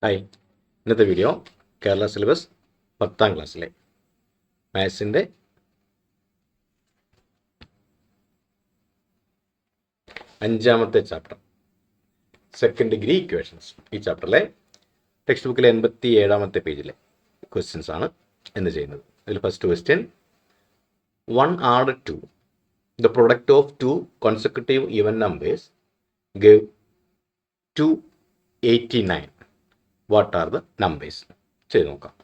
Hi, ഇന്നത്തെ video Kerala syllabus 10ാം ക്ലാസ്സിലെ മാത്സിൻ്റെ 5ാമത്തെ chapter second degree equations. ഈ ചാപ്റ്ററിലെ ടെക്സ്റ്റ് ബുക്കിലെ 87ാമത്തെ പേജിലെ ക്വസ്റ്റ്യൻസ് ആണ് എന്ന് ചെയ്യുന്നത്. അതിൽ first question, 1 added to the product of two consecutive even numbers gave 289. What are the numbers? ചെയ്ത് നോക്കാം.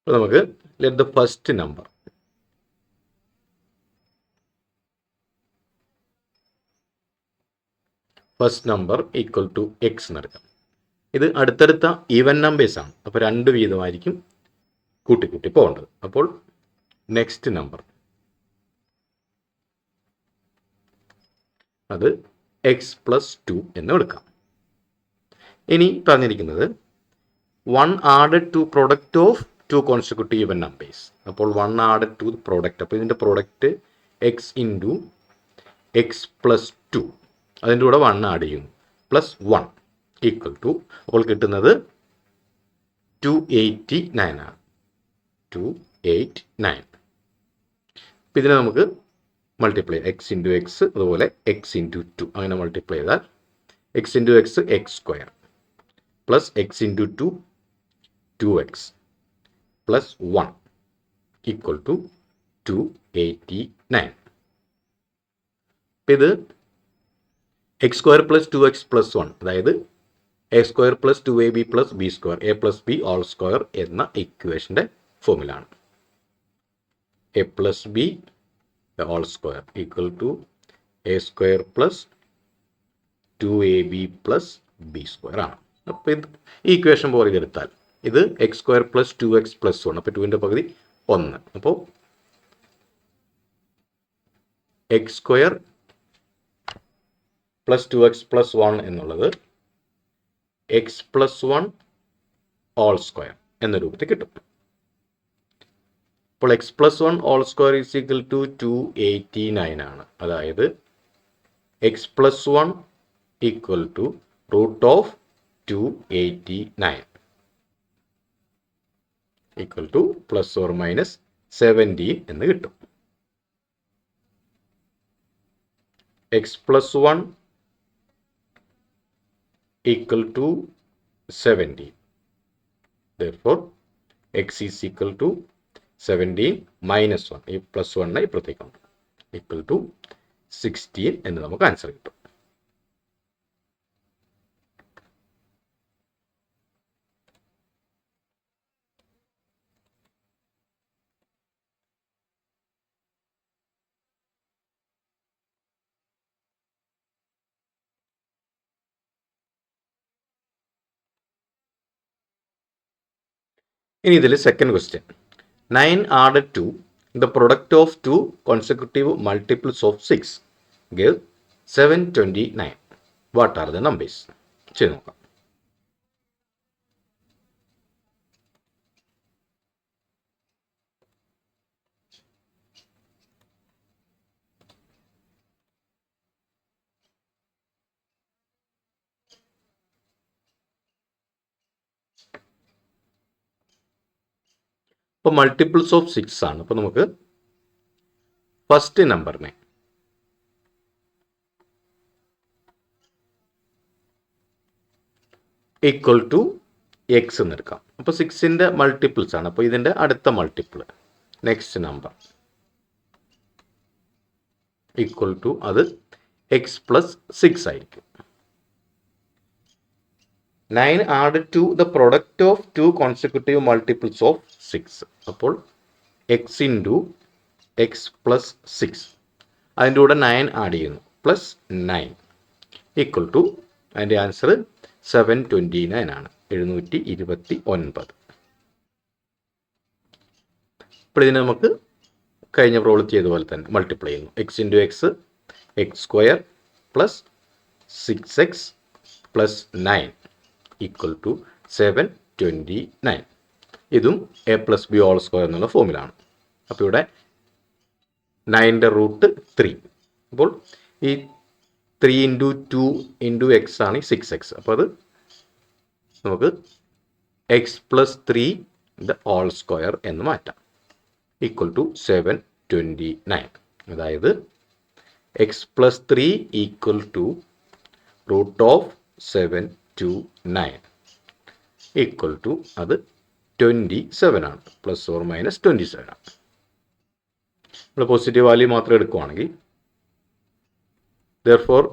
അപ്പോൾ നമുക്ക് let the first number equal to X എന്നെടുക്കാം. ഇത് അടുത്തടുത്ത ഈവൻ നമ്പേഴ്സ് ആണ്, അപ്പോൾ 2 വീതമായിരിക്കും കൂട്ടി പോകേണ്ടത്. അപ്പോൾ നെക്സ്റ്റ് നമ്പർ അത് എക്സ് പ്ലസ് 2 എന്ന് എടുക്കാം. ഇനി പറഞ്ഞിരിക്കുന്നത് 1 added to product of two consecutive even numbers. അപ്പോൾ 1 added to the product, അപ്പോൾ ഇതിൻ്റെ product X into X plus 2, അതിൻ്റെ കൂടെ 1 ആഡ് ചെയ്യുന്നു, പ്ലസ് 1 ഈക്വൽ ടു, അപ്പോൾ കിട്ടുന്നത് 289 ആണ്. 289. അപ്പം ഇതിനെ നമുക്ക് മൾട്ടിപ്ലൈ എക്സ് ഇൻറ്റു എക്സ്, അതുപോലെ എക്സ് ഇൻറ്റു 2 അങ്ങനെ മൾട്ടിപ്ലൈ ചെയ്താൽ X into X X square plus X into 2 2x plus 1 equal to 289. ഇത് X square plus 2x plus 1, അതായത് A square plus 2ab plus B square A plus B all square എന്ന ഇക്വേഷൻ്റെ ഫോമിലാണ്. A plus B all square equal to A square plus 2ab plus B square ആണ്. അപ്പോൾ ഇത് ഈ equation പോലെ എടുത്താൽ ഇത് X square plus 2x plus 1, അപ്പോൾ 2ൻ്റെ പകുതി 1. അപ്പോൾ X square plus 2x plus 1 എന്നുള്ളത് എക്സ് പ്ലസ് 1 ഓൾ സ്ക്വയർ എന്ന രൂപത്തിൽ കിട്ടും. അപ്പോൾ X plus 1 all square is equal to 289 ആണ്. അതായത് X plus 1 equal to root of 289 equal to plus or minus 17 എന്ന് കിട്ടും. X plus 1 equal to 17. therefore X is equal to 17 minus 1, ഈ plus 1 ഇപ്പുറത്തേക്കാണ്, equal to 16 എന്ന് നമുക്ക് answer കിട്ടും. ഇനി ഇതിൽ second question, 9 added to the product of two consecutive multiples of 6 give 729. What are the numbers? ചെയ്ത് നോക്കാം. അപ്പോൾ മൾട്ടിപ്പിൾസ് ഓഫ് 6 ആണ്. അപ്പോൾ നമുക്ക് ഫസ്റ്റ് നമ്പറിനെ ഈക്വൽ ടു എക്സ് എന്നെടുക്കാം. അപ്പോൾ 6ൻ്റെ മൾട്ടിപ്പിൾസ് ആണ്, അപ്പോൾ ഇതിൻ്റെ അടുത്ത multiple next number equal to അത് എക്സ് പ്ലസ് 6 ആയിരിക്കും. 9 added to the product of two consecutive multiples of 6. അപ്പോൾ എക്സ് ഇൻറ്റു എക്സ് പ്ലസ് 6, അതിൻ്റെ കൂടെ 9 ആഡ് ചെയ്യുന്നു, പ്ലസ് 9 ഈക്വൽ ടു, അതിൻ്റെ ആൻസർ 729 ആണ്, 729. അപ്പോൾ ഇതിനെ നമുക്ക് കഴിഞ്ഞ പ്രോബ്ലം ചെയ്തതുപോലെ തന്നെ മൾട്ടിപ്ലൈ ചെയ്യുന്നു. X into X X square plus 6x plus 9 equal to 729. ഇതും A plus B all square എന്നുള്ള ഫോമിലാണ്. അപ്പോൾ ഇവിടെ 9ൻ്റെ റൂട്ട് 3. അപ്പോൾ ഈ 3 ഇൻറ്റു 2 ഇൻറ്റു എക്സ് ആണ് ഈ 6x. അപ്പോൾ അത് നമുക്ക് X plus 3 the all square എന്ന് മാറ്റാം. Equal to 729. അതായത് X plus 3 equal to root of 729 equal to അത് 27 ആണ്. പ്ലസ് ഓർ മൈനസ് 27 ആണ്. നമ്മൾ പോസിറ്റീവ് വാല്യൂ മാത്രം എടുക്കുവാണെങ്കിൽ therefore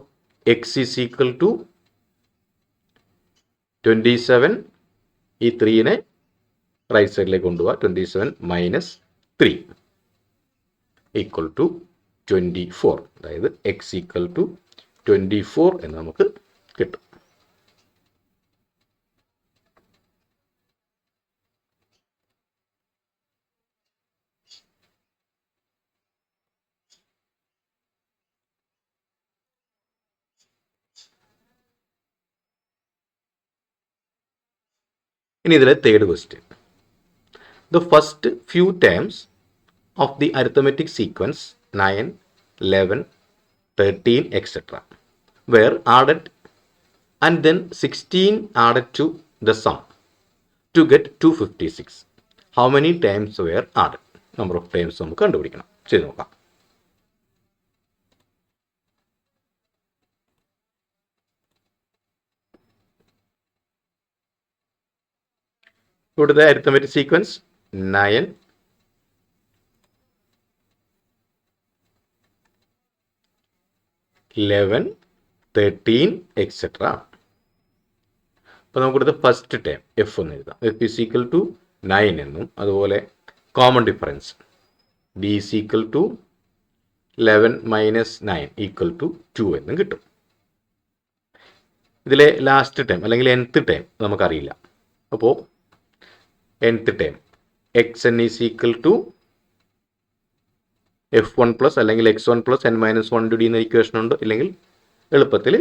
x is equal to 27. ഈ 3നെ റൈറ്റ് സൈഡിലേക്ക് കൊണ്ടുപോവുക. 27 മൈനസ് 3 ഈക്വൽ ടു 24. അതായത് എക്സ് ഈക്വൽ ടു 24 എന്ന് നമുക്ക് കിട്ടും. ഇനി ഇതിലെ third question. The first few terms of the arithmetic sequence 9, 11, 13, etc. were added and then 16 added to the sum to get 256. How many times were added? Number of times നമുക്ക് കണ്ടുപിടിക്കണം. ചെയ്ത് നോക്കാം. ഇവിടുത്തെ അരിത്തമെറ്റിക് സീക്വൻസ് 9, 11, 13, etc. അപ്പോൾ നമുക്കിവിടുത്തെ first time F എന്ന് എഴുതാം. F is equal to 9 എന്നും അതുപോലെ common difference D is equal to 11 minus 9 equal to 2 എന്നും കിട്ടും. ഇതിലെ ലാസ്റ്റ് ടൈം അല്ലെങ്കിൽ nth ടൈം നമുക്കറിയില്ല. അപ്പോൾ nth time X N is equal to f1 plus അല്ലെങ്കിൽ x1 plus n minus 1 D എന്ന ഇക്വേഷൻ ഉണ്ട്. ഇല്ലെങ്കിൽ എളുപ്പത്തിൽ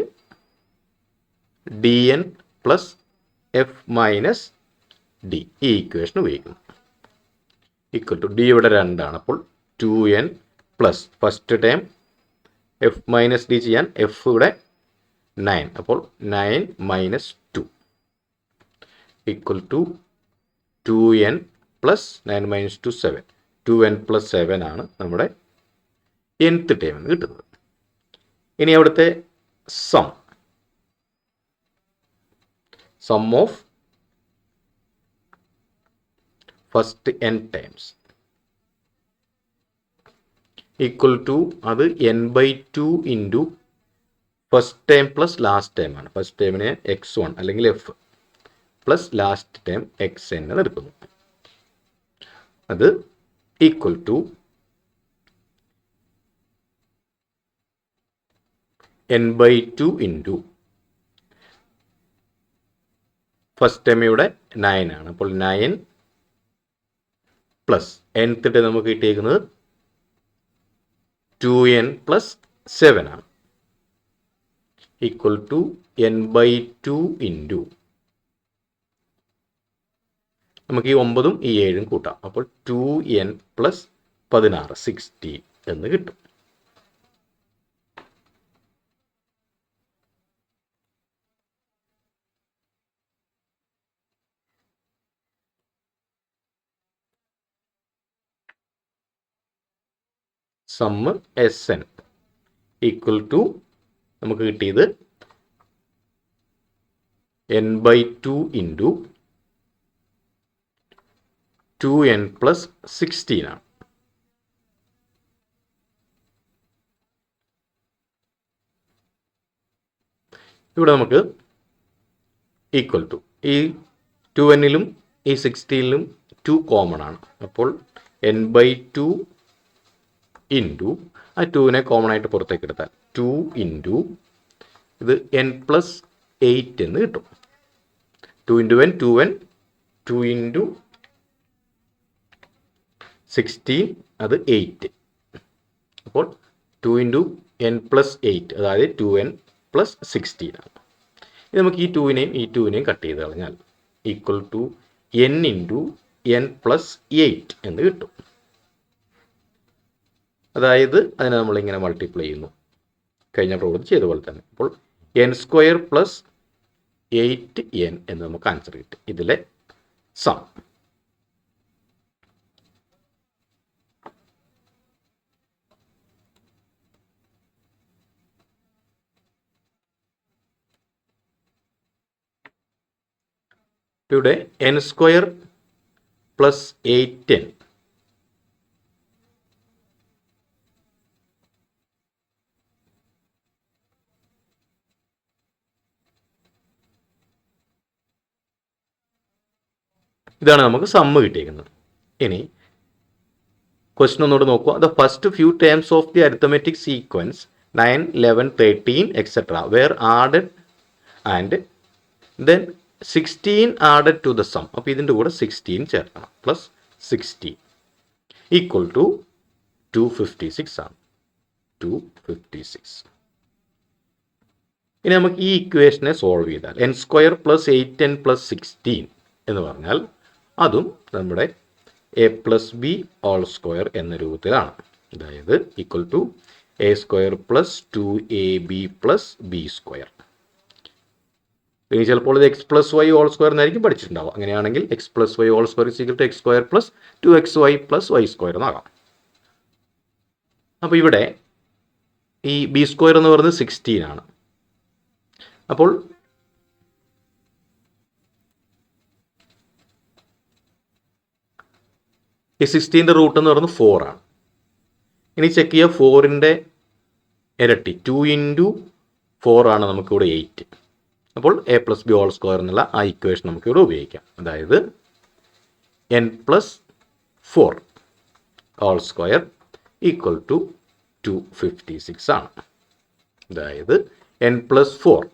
dn plus F minus D ഈ ഇക്വേഷൻ ഉപയോഗിക്കുന്നു. ഈക്വൽ ടു ഡി ഇവിടെ 2 ആണ്. അപ്പോൾ 2n plus first time F minus D ചെയ്യാൻ എഫ് ഇവിടെ 9. അപ്പോൾ 9 minus 2 equal to 2n plus 9 minus 2 7. 2n plus 7 ആണ് നമ്മുടെ nth ടൈം എന്ന് കിട്ടുന്നത്. ഇനി അവിടുത്തെ sum of first n times equal to അത് n/2 into first time plus last time ആണ്. ഫസ്റ്റ് ടൈമിനെ x1 അല്ലെങ്കിൽ F plus last time xn എന്ന് എടുക്കുന്നു. അത് equal to n/2 into first time ഇവിടെ 9 ആണ്. അപ്പോൾ 9 പ്ലസ് nth ടൈം നമുക്ക് കിട്ടിയിരിക്കുന്നത് 2n പ്ലസ് 7 ആണ്. ഈക്വൽ ടു n/2 ഇൻറ്റു നമുക്ക് ഈ 9ഉം ഈ 7ഉം കൂട്ടാം. അപ്പോൾ 2n പ്ലസ് 16 60 എന്ന് കിട്ടും. സമ്മ് Sn ഈക്വൽ ടു നമുക്ക് കിട്ടിയത് n/2 ഇൻറ്റു 2n പ്ലസ് 16 ആണ്. ഇവിടെ നമുക്ക് ഈക്വൽ ടു ഈ 2nലും ഈ 16ലും 2 കോമൺ ആണ്. അപ്പോൾ n/2 ഇൻറ്റു ആ 2നെ കോമൺ ആയിട്ട് പുറത്തേക്ക് എടുത്താൽ 2 ഇൻറ്റു ഇത് n പ്ലസ് 8 എന്ന് കിട്ടും. 2 ഇൻറ്റു n 2n 2 ഇൻറ്റു 16 അത് 8. അപ്പോൾ 2 ഇൻറ്റു എൻ പ്ലസ് 8, അതായത് 2n പ്ലസ് 16 ആണ്. ഇത് നമുക്ക് ഈ 2നെയും ഈ 2നെയും കട്ട് ചെയ്ത് കളഞ്ഞാൽ equal to n into N plus 8 എന്ന് കിട്ടും. അതായത് അതിനെ നമ്മളിങ്ങനെ മൾട്ടിപ്ലൈ ചെയ്യുന്നു, കഴിഞ്ഞ പ്രോബ്ലം ചെയ്ത പോലെ തന്നെ. അപ്പോൾ n² പ്ലസ് 8n എന്ന് നമുക്ക് ആൻസർ കിട്ടും, ഇതിലെ സം. ഇവിടെ n² പ്ലസ് 8n ഇതാണ് നമുക്ക് സമ്മ് കിട്ടിയിരിക്കുന്നത്. ഇനി ക്വസ്റ്റൻ ഒന്നുകൂടെ നോക്കുക. The first few terms of the arithmetic sequence 9, 11, 13 etcetera were added and then 16 added to the sum. അപ്പോൾ ഇതിൻ്റെ കൂടെ 16 ചേർക്കണം. പ്ലസ് 16 ഈക്വൽ ടു 256 ആണ്. 256. ഇനി നമുക്ക് ഈ ഇക്വേഷനെ സോൾവ് ചെയ്താൽ n² പ്ലസ് 8n പ്ലസ് 16 എന്ന് പറഞ്ഞാൽ അതും നമ്മുടെ a+b² എന്ന രൂപത്തിലാണ്. അതായത് equal to a² plus 2ab plus b². ഇനി ചിലപ്പോൾ ഇത് x+y² എന്നായിരിക്കും പഠിച്ചിട്ടുണ്ടാവുക. അങ്ങനെയാണെങ്കിൽ x+y² = x² plus 2xy plus y² എന്നാകാം. അപ്പോൾ ഇവിടെ ഈ b² എന്ന് പറയുന്നത് 16 ആണ്. അപ്പോൾ ഈ 16ൻ്റെ റൂട്ട് എന്ന് പറയുന്നത് 4 ആണ്. ഇനി ചെക്ക് ചെയ്യുക, 4ൻ്റെ ഇരട്ടി 2 ഇൻറ്റു 4 ആണ് നമുക്കിവിടെ 8. അപ്പോൾ a+b² എന്നുള്ള ആ ഇക്വേഷൻ നമുക്കിവിടെ ഉപയോഗിക്കാം. അതായത് n+4² ഈക്വൽ ടു 256 ആണ്. അതായത് n+4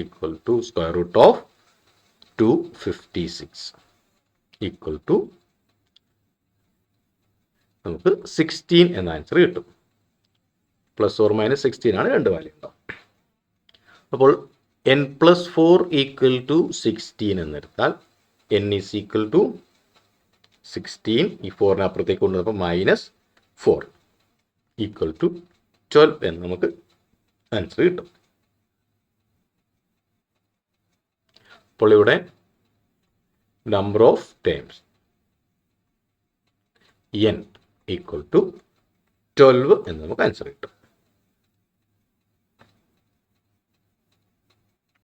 equal to square root of 256 equal to നമുക്ക് 16 എന്ന ആൻസർ കിട്ടും. +or-16 ആണ്, രണ്ട് വാല്യൂ ഉണ്ടാവും. അപ്പോൾ n+4 ഈക്വൽ ടു 16 എന്നെടുത്താൽ n ഈസ് ഈക്വൽ ടു 16, ഈ 4നെ അപ്പുറത്തേക്ക് കൊണ്ടുവന്നപ്പോൾ -4 ഈക്വൽ ടു 12 എന്ന് നമുക്ക് ആൻസർ കിട്ടും. അപ്പോൾ ഇവിടെ number of terms n equal to 12 എന്ന് നമുക്ക് ആൻസർ കിട്ടും.